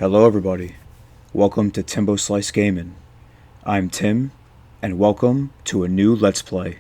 Hello everybody, welcome to Timbo Slice Gaming. I'm Tim, and welcome to a new Let's Play.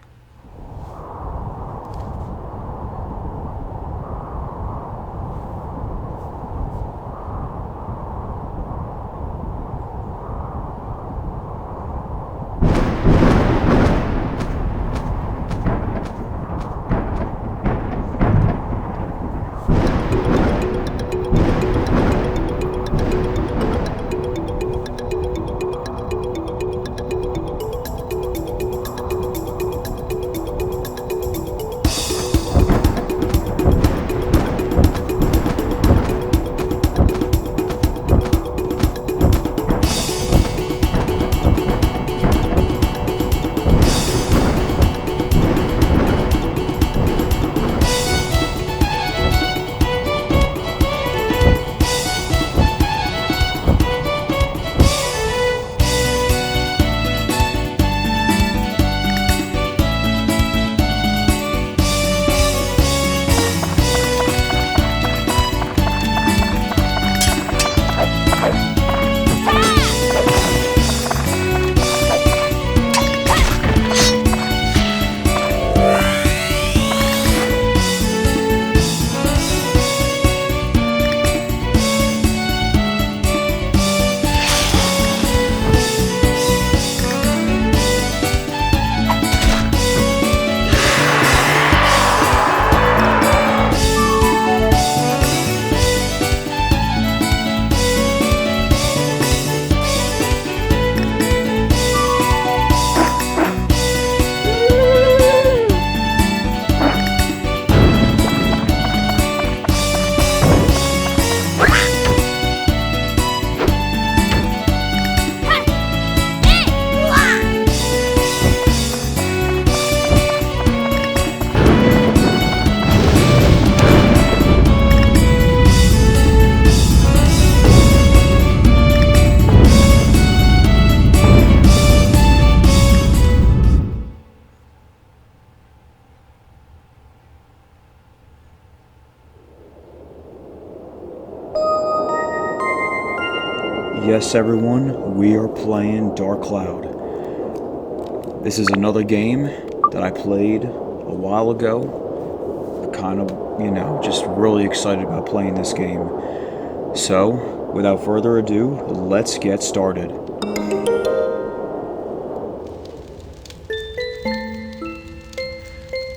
Yes everyone, we are playing Dark Cloud. This is another game that I played a while ago. Just really excited about playing this game. So, without further ado, let's get started.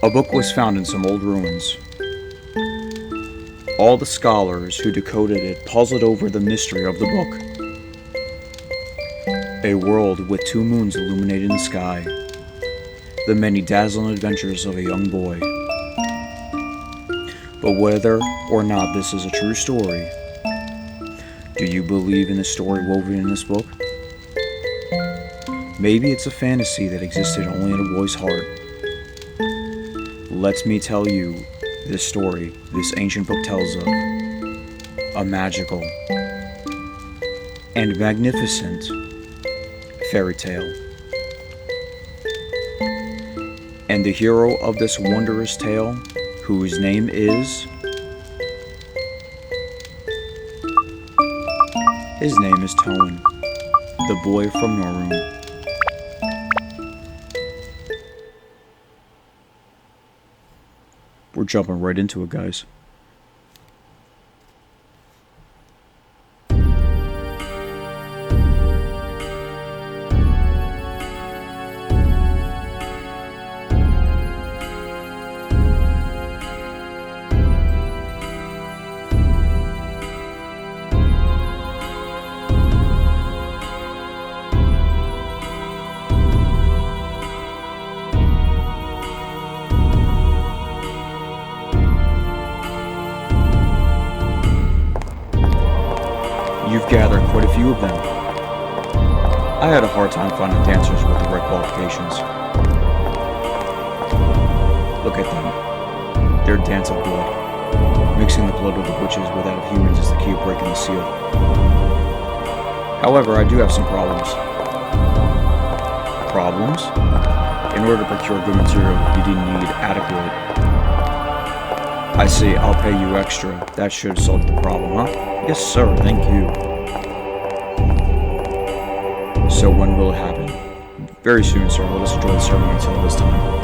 A book was found in some old ruins. All the scholars who decoded it puzzled over the mystery of the book. A world with two moons illuminating the sky. The many dazzling adventures of a young boy. But whether or not this is a true story, do you believe in the story woven in this book? Maybe it's a fantasy that existed only in a boy's heart. Let me tell you this story this ancient book tells of. A magical and magnificent fairy tale. And the hero of this wondrous tale, whose name is... His name is Toan, the boy from Norun. We're jumping right into it, guys. You've gathered quite a few of them. I had a hard time finding dancers with the right qualifications. Look at them. Their dance of blood. Mixing the blood of the witches with that of humans is the key of breaking the seal. However, I do have some problems. Problems? In order to procure good material, you didn't need adequate. I see, I'll pay you extra. That should solve the problem, huh? Yes, sir, thank you. So when will it happen? Very soon, sir. Let us enjoy the ceremony until this time.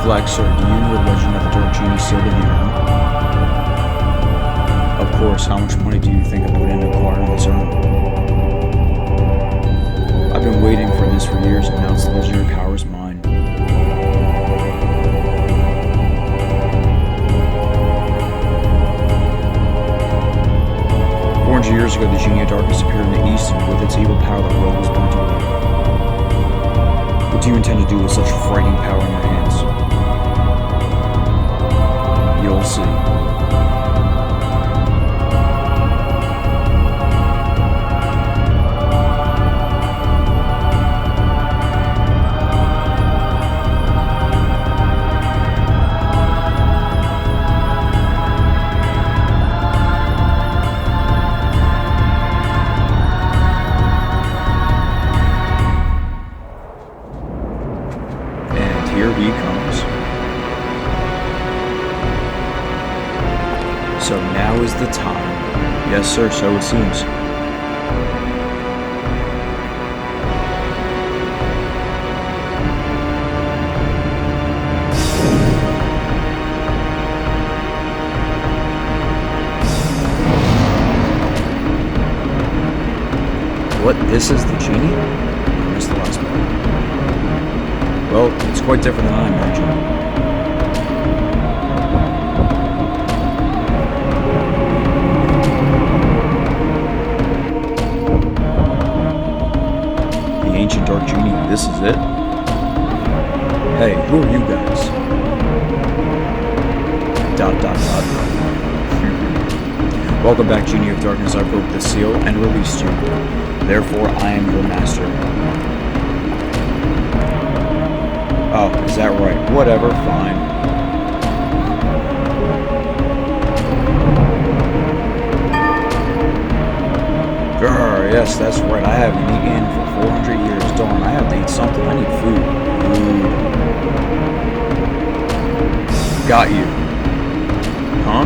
Flag, sir, do you know the legend of the Dark Genie sealed in the urn? Of course, how much money do you think I put into acquiring this urn? I've been waiting for this for years, and now its legendary power is mine. 400 years ago, the Genie of Darkness appeared in the East, and with its evil power, the world was burnt away. What do you intend to do with such frightening power in your hands? You'll see. And here he comes. So now is the time. Yes, sir, so it seems. What? This is the Genie? I missed the last part. Well, it's quite different than I imagined. 'The ancient Dark Genie, this is it? Hey, who are you guys? ... Welcome back, Genie of Darkness. I broke the seal and released you. Therefore, I am your master. Oh, is that right? Whatever, fine. Grr, yes, that's right. I haven't eaten for 400 years. Darn, I have to eat something. I need food. Food. Got you. Huh?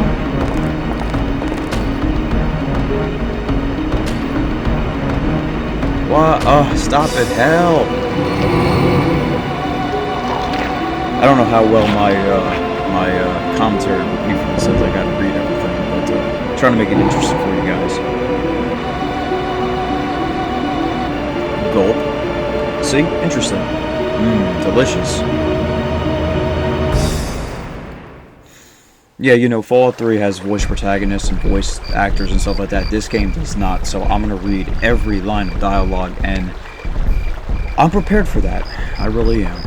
What? Stop it. Help. I don't know how well my commentary will be for this, since I gotta read everything, but trying to make it interesting for you guys. Gulp. See? Interesting. Delicious. Yeah, you know, Fallout 3 has voice protagonists and voice actors and stuff like that. This game does not, so I'm gonna read every line of dialogue, and I'm prepared for that. I really am.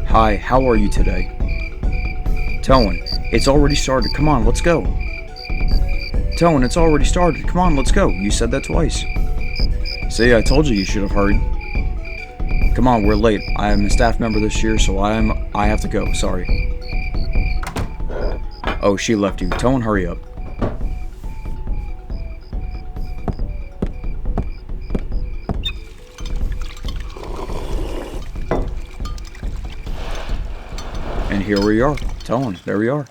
Hi, how are you today? Toan, it's already started. Come on, let's go. Toan, it's already started. Come on, let's go. You said that twice. See, I told you you should have hurried. Come on, we're late. I am a staff member this year, so I have to go. Sorry. Oh, she left you. Toan, hurry up. And here we are. Toan, there we are.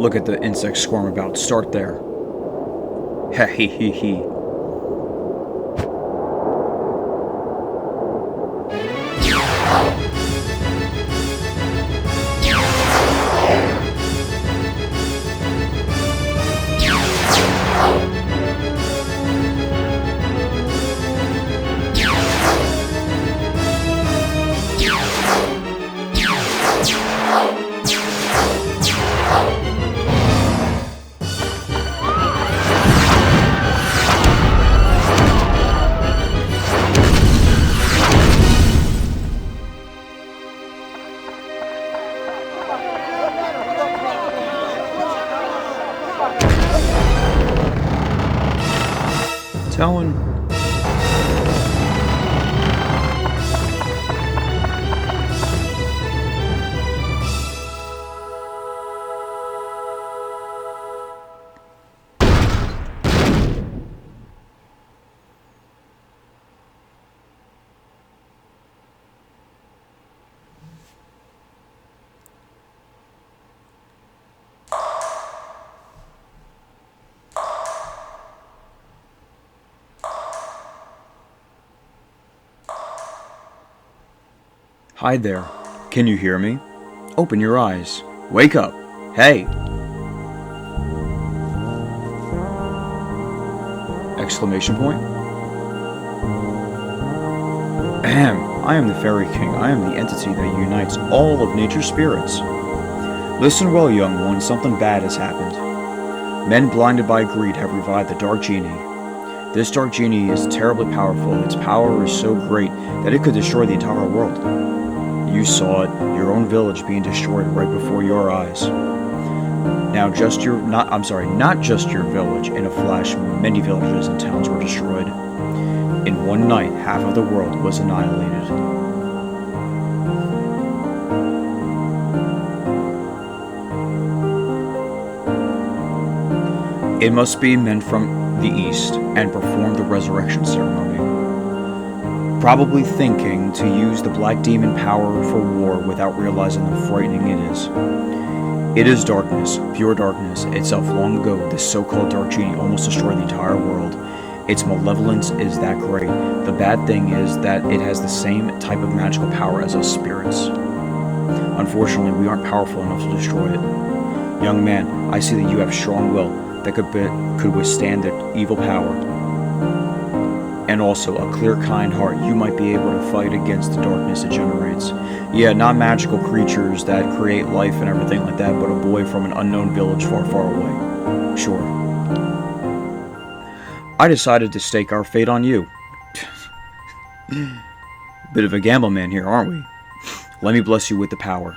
Look at the insects swarm about. Start there. Ha he he he. Toan. Hi there. Can you hear me? Open your eyes. Wake up. Hey! Exclamation point. Ahem. I am the Fairy King. I am the entity that unites all of nature's spirits. Listen well, young one. Something bad has happened. Men blinded by greed have revived the Dark Genie. This Dark Genie is terribly powerful. Its power is so great that it could destroy the entire world. You saw it, your own village being destroyed right before your eyes. Now not just your village. In a flash, many villages and towns were destroyed. In one night, half of the world was annihilated. It must be men from the east and perform the resurrection ceremony. Probably thinking to use the black demon power for war without realizing how frightening it is. It is darkness, pure darkness itself. Long ago, this so-called Dark Genie almost destroyed the entire world. Its malevolence is that great. The bad thing is that it has the same type of magical power as us spirits. Unfortunately, we aren't powerful enough to destroy it. Young man, I see that you have strong will that could withstand the evil power. And also a clear, kind heart. You might be able to fight against the darkness it generates. Yeah, not magical creatures that create life and everything like that, but a boy from an unknown village far, far away. Sure. I decided to stake our fate on you. Bit of a gamble man here, aren't we? Let me bless you with the power.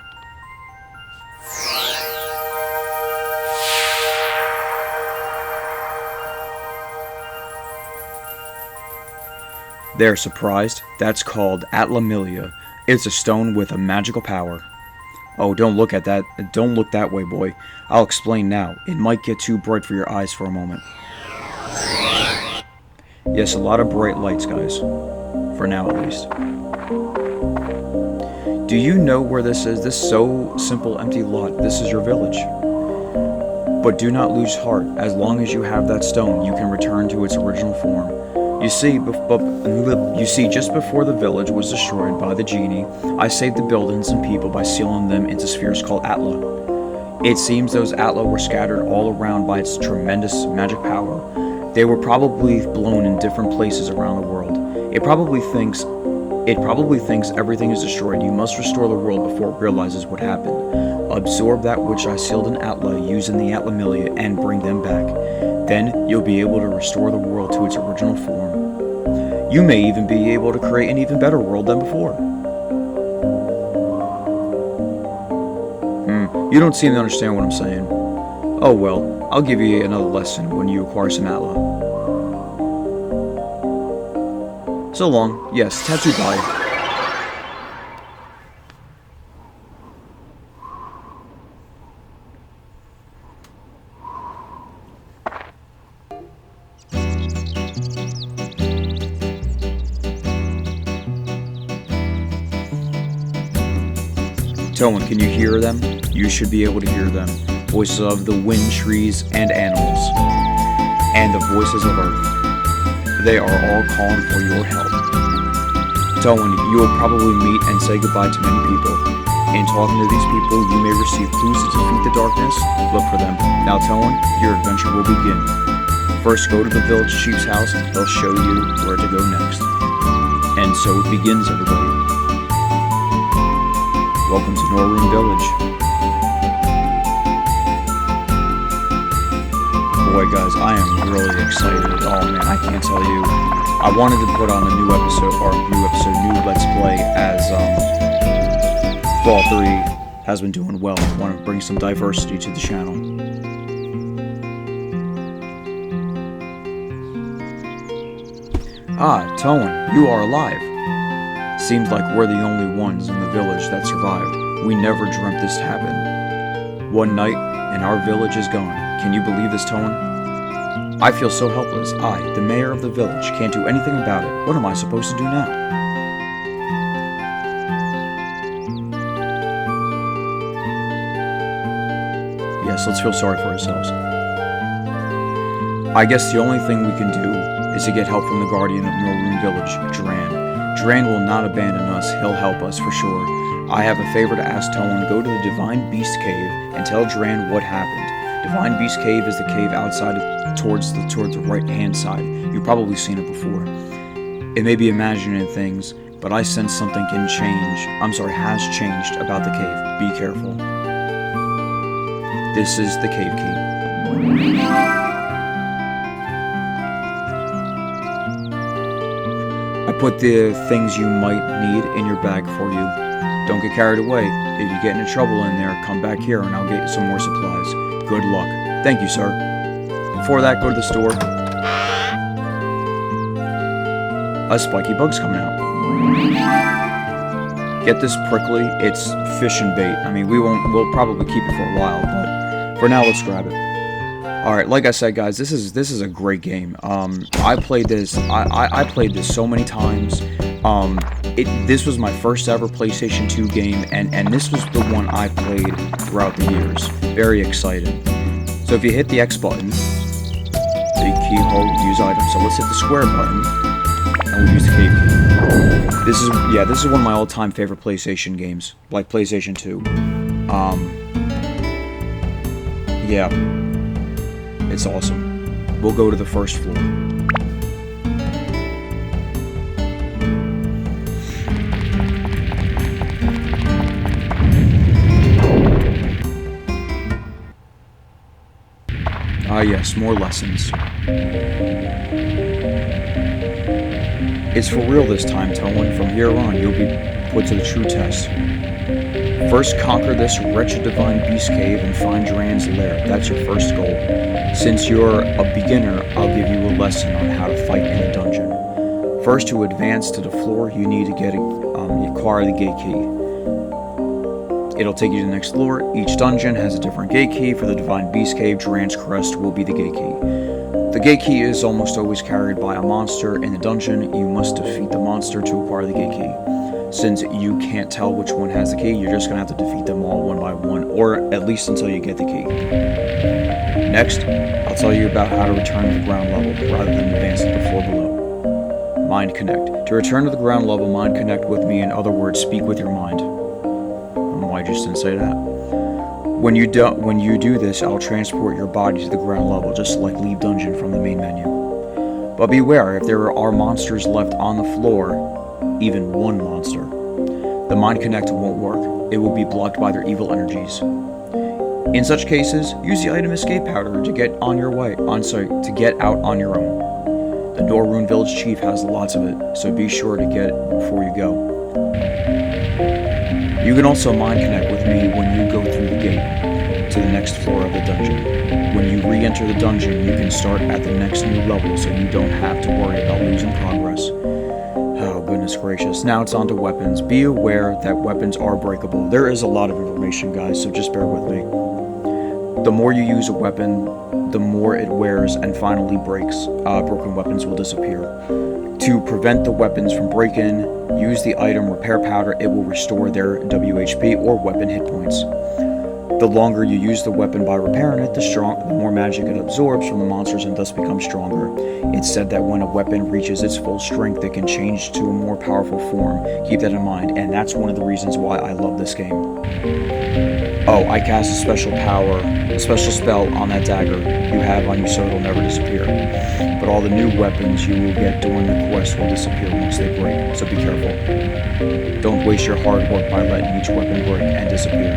They're surprised. That's called Atlamilia. It's a stone with a magical power. Oh, don't look at that. Don't look that way, boy. I'll explain now. It might get too bright for your eyes for a moment. Yes, a lot of bright lights, guys. For now, at least. Do you know where this is? This so simple, empty lot. This is your village. But do not lose heart. As long as you have that stone, you can return to its original form. You see, just before the village was destroyed by the genie, I saved the buildings and people by sealing them into spheres called Atla. It seems those Atla were scattered all around by its tremendous magic power. They were probably blown in different places around the world. It probably thinks everything is destroyed. You must restore the world before it realizes what happened. Absorb that which I sealed in Atla using the Atlamilia and bring them back. Then you'll be able to restore the world to its original form. You may even be able to create an even better world than before. You don't seem to understand what I'm saying. Oh well, I'll give you another lesson when you acquire some Atla. So long. Yes, tattoo bye. Toan, can you hear them? You should be able to hear them. voices of the wind, trees, and animals, and the voices of Earth. They are all calling for your help. Toan, you will probably meet and say goodbye to many people. In talking to these people, you may receive clues to defeat the darkness. Look for them. Now, Toan, your adventure will begin. First, go to the village chief's house. They'll show you where to go next. And so it begins, everybody. Welcome to Norroon Village. Boy, guys, I am really excited. Oh man, I can't tell you. I wanted to put on a new episode, new Let's Play, as Fall 3 has been doing well. I want to bring some diversity to the channel. Ah, Toan, you are alive. Seems like we're the only ones in the village that survived. We never dreamt this happened. One night, and our village is gone. Can you believe this, Toan? I feel so helpless. I, the mayor of the village, can't do anything about it. What am I supposed to do now? Yes, let's feel sorry for ourselves. I guess the only thing we can do is to get help from the guardian of Norroon Village, Dran. Dran will not abandon us. He'll help us for sure. I have a favor to ask Toan. Go to the Divine Beast Cave and tell Dran what happened. Divine Beast Cave is the cave outside towards the right-hand side. You've probably seen it before. It may be imagining things, but I sense something has changed about the cave. Be careful. This is the cave key. I put the things you might need in your bag for you. Don't get carried away. If you get into trouble in there, come back here and I'll get you some more supplies. Good luck. Thank you, sir. Before that, go to the store. A spiky bug's coming out. Get this prickly. It's fishing bait. I mean, we'll probably keep it for a while, but for now, let's grab it. Alright, like I said, guys, this is a great game. I played this so many times. This was my first ever PlayStation 2 game, and this was the one I played throughout the years. Very exciting. So if you hit the X button, the keyhole, use item. So let's hit the square button, and we'll use the cave key. This is one of my all-time favorite PlayStation games, like PlayStation 2. Yeah, it's awesome. We'll go to the first floor. Ah yes, more lessons. It's for real this time, Toan. From here on, you'll be put to the true test. First, conquer this wretched Divine Beast Cave and find Dran's lair. That's your first goal. Since you're a beginner, I'll give you a lesson on how to fight in the dungeon. First, to advance to the floor, you need to acquire the gate key. It'll take you to the next floor. Each dungeon has a different gate key. For the Divine Beast Cave, Dran's Crest will be the gate key. The gate key is almost always carried by a monster in the dungeon. You must defeat the monster to acquire the gate key. Since you can't tell which one has the key, you're just going to have to defeat them all one by one, or at least until you get the key. Next, I'll tell you about how to return to the ground level rather than advance to the floor below. Mind Connect. To return to the ground level, Mind Connect with me. In other words, speak with your mind. I just didn't say that. When you do this, I'll transport your body to the ground level, just like leave dungeon from the main menu. But beware, if there are monsters left on the floor, even one monster, the Mind Connect won't work. It will be blocked by their evil energies. In such cases, use the item Escape Powder to get out on your own. The Norroon Village Chief has lots of it, so be sure to get it before you go. You can also Mind Connect with me when you go through the gate to the next floor of the dungeon. When you re-enter the dungeon, you can start at the next new level, so you don't have to worry about losing progress. Oh, goodness gracious. Now it's on to weapons. Be aware that weapons are breakable. There is a lot of information, guys, so just bear with me. The more you use a weapon, the more it wears and finally breaks. Broken weapons will disappear. To prevent the weapons from breaking, use the item Repair Powder. It will restore their WHP or weapon hit points. The longer you use the weapon by repairing it, the more magic it absorbs from the monsters and thus becomes stronger. It's said that when a weapon reaches its full strength, it can change to a more powerful form. Keep that in mind, and that's one of the reasons why I love this game. Oh, I cast a special spell on that dagger you have on you so it'll never disappear. But all the new weapons you will get during the quest will disappear once they break, so be careful. Don't waste your hard work by letting each weapon break and disappear.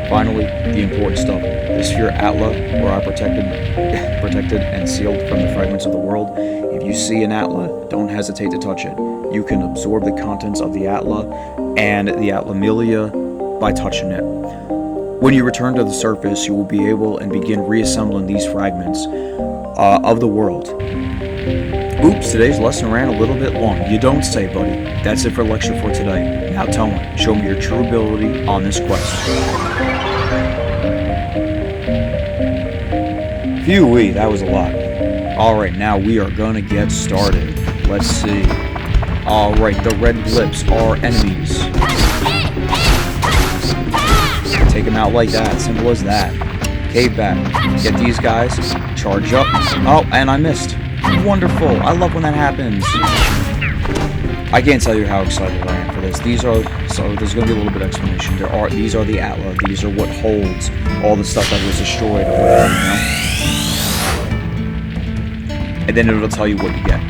Finally, the important stuff. The Sphere Atla, where I protected and sealed from the fragments of the world. If you see an Atla, don't hesitate to touch it. You can absorb the contents of the Atla and the Atlamelia by touching it. When you return to the surface, you will be able and begin reassembling these fragments of the world. Oops, today's lesson ran a little bit long. You don't say, buddy. That's it for lecture for today. Now, Toan, show me your true ability on this quest. Phew-wee, that was a lot. Alright, now we are gonna get started. Let's see. Alright, the red blips are enemies. Take them out like that, simple as that. Cave back. Get these guys. Charge up. Oh, and I missed. Wonderful. I love when that happens. I can't tell you how excited I am for this. There's going to be a little bit of explanation. These are the Atla. These are what holds all the stuff that was destroyed or whatever, you know? And then it'll tell you what you get.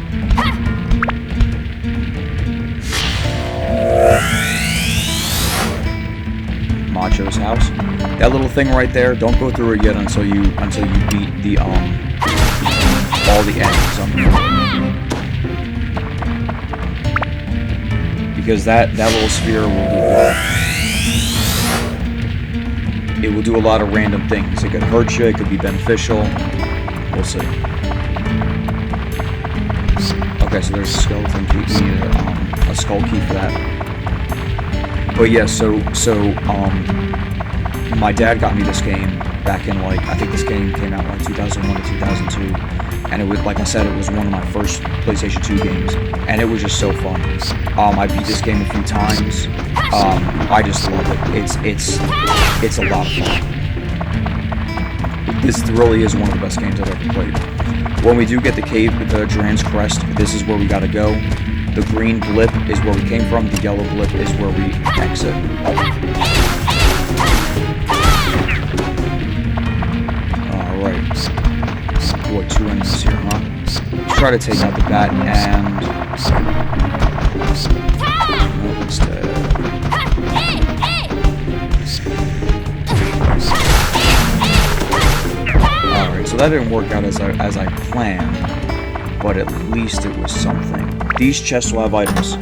Macho's house. That little thing right there, don't go through it yet until you beat the all the enemies on the floor. Because that little sphere will do a lot of random things. It could hurt you, it could be beneficial. We'll see. Okay, so there's a skeleton key. You need a skull key for that. But yeah, so my dad got me this game back in, like, I think this game came out like 2001 to 2002, and it was, like I said, it was one of my first PlayStation 2 games, and it was just so fun. I beat this game a few times. I just love it. It's a lot of fun. This really is one of the best games I've ever played. When we do get the cave with the Duran's Crest, this is where we gotta go. The green blip is where we came from, the yellow blip is where we exit. Alright. Boy, 2 enemies here, huh? Let's try to take out the bat and... Nope, instead. Alright, so that didn't work out as I planned, but at least it was something. These chests will have items.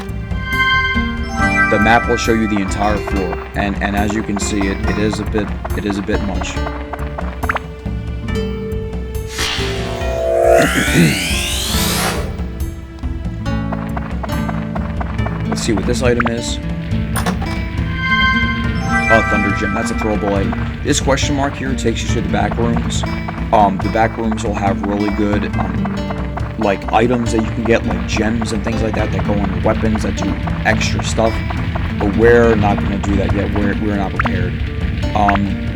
The map will show you the entire floor, and as you can see, it is a bit much. Let's see what this item is. Oh, Thunder Gem. That's a throwable item. This question mark here takes you to the back rooms. The back rooms will have really good like items that you can get, like gems and things like that go on weapons that do extra stuff. But we're not going to do that yet. We're not prepared.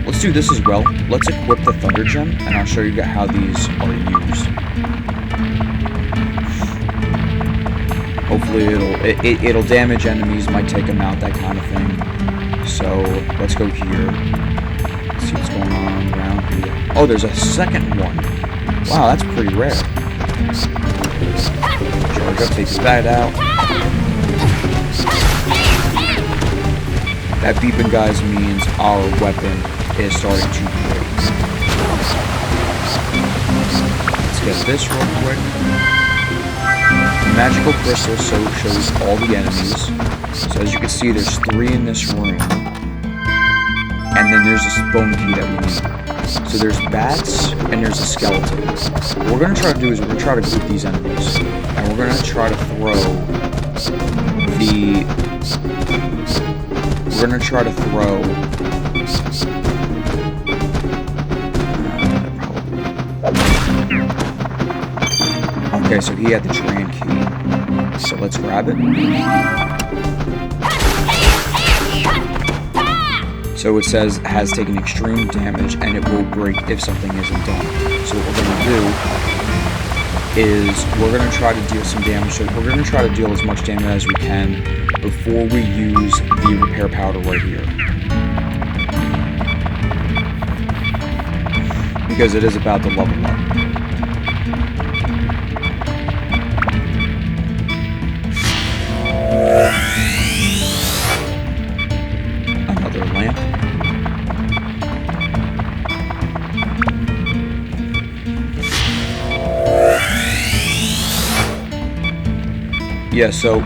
Let's do this as well. Let's equip the Thunder Gem, and I'll show you how these are used. Hopefully it'll damage enemies, might take them out, that kind of thing. So let's go here. Let's see what's going on around here. Oh, there's a second one. Wow, that's pretty rare. Charge up, take this bat out. That beeping, guys, means our weapon is starting to break. Let's get this real quick. The magical crystal shows all the enemies. So as you can see, there's 3 in this room. And then there's this bone key that we need. So there's bats and there's a skeleton. What we're going to try to do is we're going to try to group these enemies. And we're going to try to throw the... We're going to try to throw... Okay, so he had the Duran key. So let's grab it. So it says has taken extreme damage and it will break if something isn't done. So what we're going to do is we're going to try to deal some damage. So we're going to try to deal as much damage as we can before we use the repair powder right here. Because it is about to level up. Another lamp. Yeah, so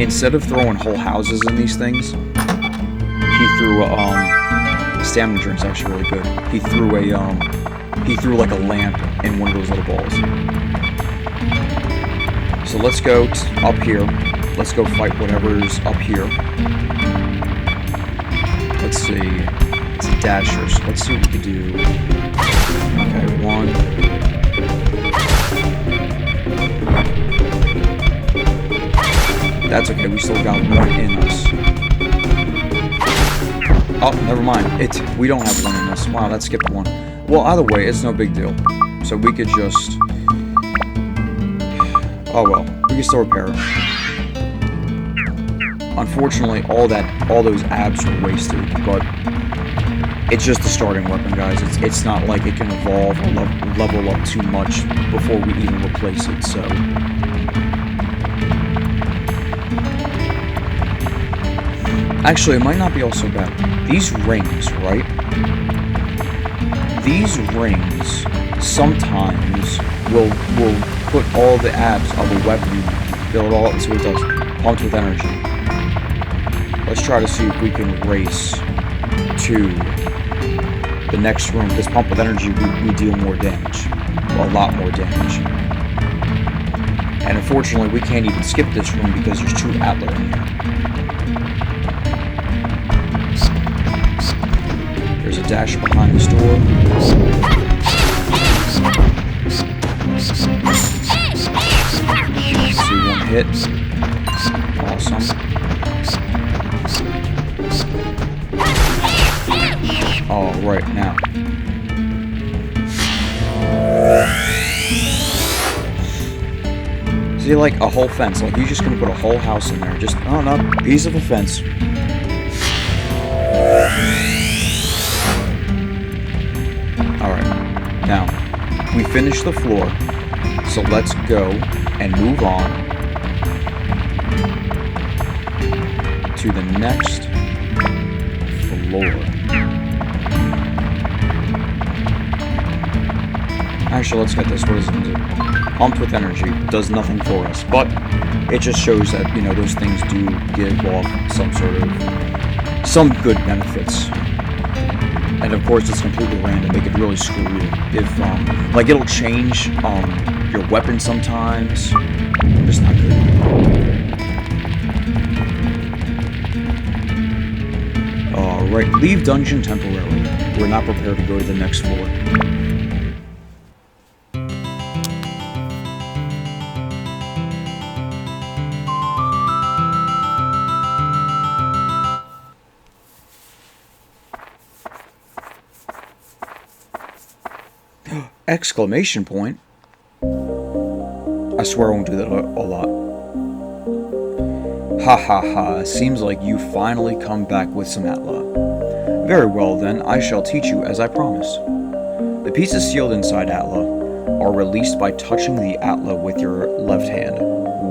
instead of throwing whole houses in these things, he threw stamina drink's actually really good. He threw like a lamp in one of those little balls. So let's go up here. Let's go fight whatever's up here. Let's see. It's a dasher, so let's see what we can do. Okay, one. That's okay, we still got one in us. Oh, never mind. We don't have one in us. Wow, that skipped one. Well, either way, it's no big deal. So we could just... Oh well, we can still repair it. Unfortunately, all those abs are wasted, but it's just a starting weapon, guys. It's not like it can evolve or level up too much before we even replace it, so... Actually, it might not be all so bad. These rings, right? These rings sometimes will put all the abs of a weapon, fill it all up, and see what it does. Pumped with energy. Let's try to see if we can race to the next room. Because pump with energy, we deal more damage. Well, a lot more damage. And unfortunately, we can't even skip this room because there's 2 Atlas in here. There's a dash behind this door. See one hit. Awesome. All right, now. See, like a whole fence. Like, you're just gonna put a whole house in there. Just, oh no, piece of a fence. Alright, now, we finished the floor, so let's go and move on to the next floor. Actually, let's get this. What does it do? Pumped with energy. Does nothing for us, but it just shows that, you know, those things do give off some good benefits. And of course, it's completely random. They could really screw you if, like, it'll change your weapon sometimes. Just not good. Alright, leave dungeon temporarily. We're not prepared to go to the next floor. Exclamation point. I swear I won't do that a lot. Ha ha ha, seems like you finally come back with some Atla. Very well then, I shall teach you as I promised. The pieces sealed inside Atla are released by touching the Atla with your left hand,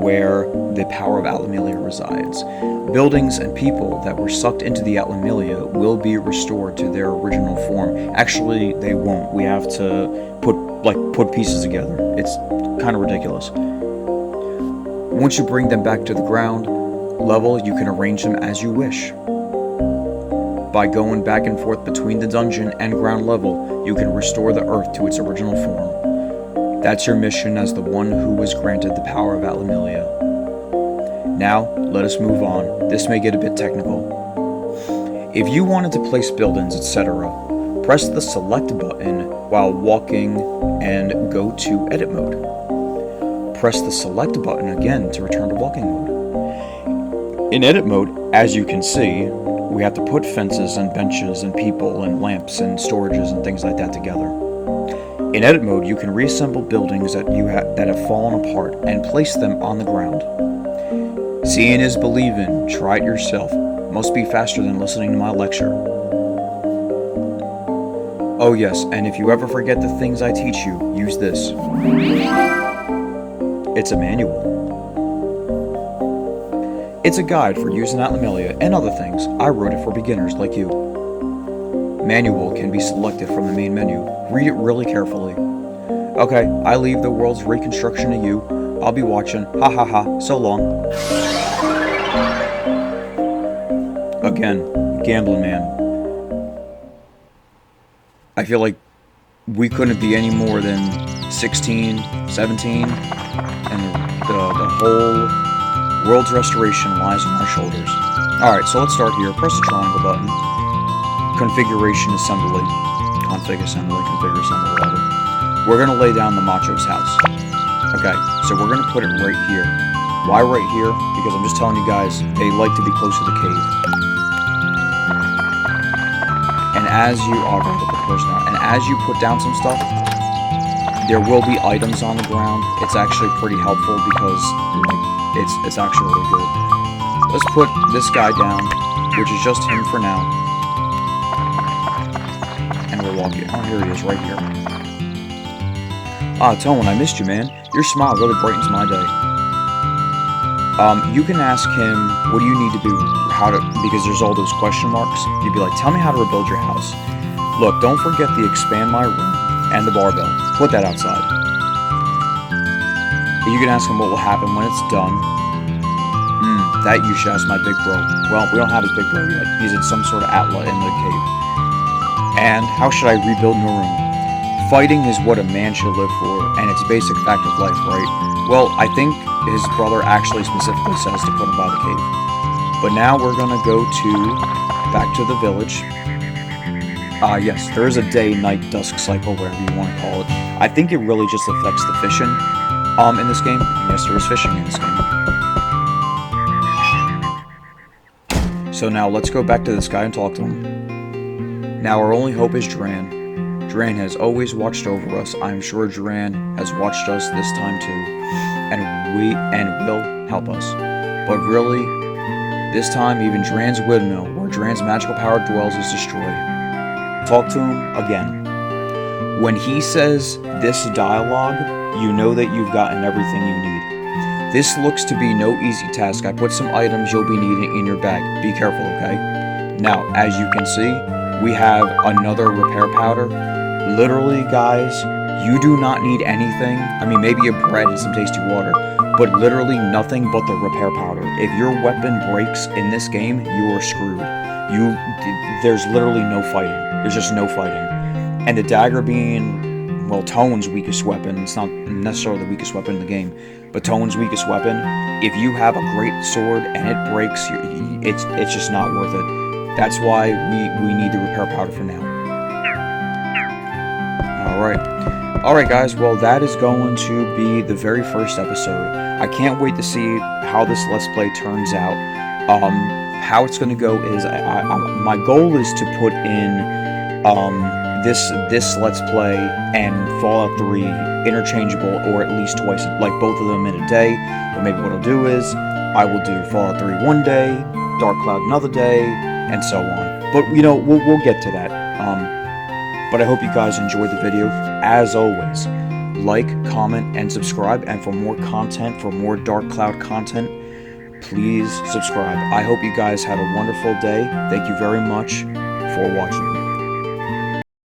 where the power of Atlamillia resides. Buildings and people that were sucked into the Atlamillia will be restored to their original form. Actually, they won't. We have to put pieces together. It's kind of ridiculous. Once you bring them back to the ground level, you can arrange them as you wish. By going back and forth between the dungeon and ground level, you can restore the earth to its original form. That's your mission as the one who was granted the power of Atlamillia. Now, let us move on. This may get a bit technical. If you wanted to place buildings, etc., press the select button while walking and go to edit mode. Press the select button again to return to walking mode. In edit mode, as you can see, we have to put fences and benches and people and lamps and storages and things like that together. In edit mode, you can reassemble buildings that have fallen apart and place them on the ground. Seeing is believing. Try it yourself. Must be faster than listening to my lecture. Oh yes, and if you ever forget the things I teach you, use this. It's a manual. It's a guide for using Atlamelia and other things. I wrote it for beginners like you. Manual can be selected from the main menu. Read it really carefully. Okay, I leave the world's reconstruction to you. I'll be watching. Ha ha ha. So long. Again, gambling man. I feel like we couldn't be any more than 16, 17, and the whole world's restoration lies on our shoulders. Alright, so let's start here. Press the triangle button. Configuration assembly. Config assembly, configure assembly, whatever. We're going to lay down the Macho's house. Okay, so we're going to put it right here. Why right here? Because I'm just telling you guys, they like to be close to the cave. And as you put down some stuff, there will be items on the ground. It's actually pretty helpful because it's actually really good. Let's put this guy down, which is just him for now. And we'll walk it. Oh, here he is, right here. Ah, Toan, I missed you, man. Your smile really brightens my day. You can ask him, what do you need to do? Because there's all those question marks. You'd be like, tell me how to rebuild your house. Look, don't forget the expand my room and the barbell. Put that outside. You can ask him what will happen when it's done. That you should ask my big bro. Well, we don't have his big bro yet. He's in some sort of outlet in the cave. And how should I rebuild Naroon? Fighting is what a man should live for, and it's a basic fact of life, right? Well, I think his brother actually specifically says to put him by the cave. But now we're gonna go back to the village. Yes, there is a day-night dusk cycle, whatever you want to call it. I think it really just affects the fishing in this game. And yes, there is fishing in this game. So now let's go back to this guy and talk to him. Now our only hope is Duran. Duran has always watched over us. I'm sure Duran has watched us this time too, and will help us. But really, this time even Duran's widow, where Duran's magical power dwells, is destroyed. Talk to him again. When he says this dialogue, you know that you've gotten everything you need. This looks to be no easy task. I put some items you'll be needing in your bag. Be careful, okay? Now, as you can see, we have another repair powder. Literally, guys, you do not need anything. I mean, maybe a bread and some tasty water, but literally nothing but the repair powder. If your weapon breaks in this game, you are screwed. There's literally no fighting. There's just no fighting. And the dagger being, well, Toan's weakest weapon. It's not necessarily the weakest weapon in the game, but Toan's weakest weapon. If you have a great sword and it breaks, it's just not worth it. That's why we need the repair powder for now. Alright guys, well that is going to be the very first episode. I can't wait to see how this Let's Play turns out. How it's going to go is, my goal is to put in this Let's Play and Fallout 3 interchangeable, or at least twice, like both of them in a day. Or maybe what I'll do is, I will do Fallout 3 one day, Dark Cloud another day, and so on. But, you know, we'll get to that. But I hope you guys enjoyed the video. As always, like, comment, and subscribe. And for more content, for more Dark Cloud content, please subscribe. I hope you guys had a wonderful day. Thank you very much for watching.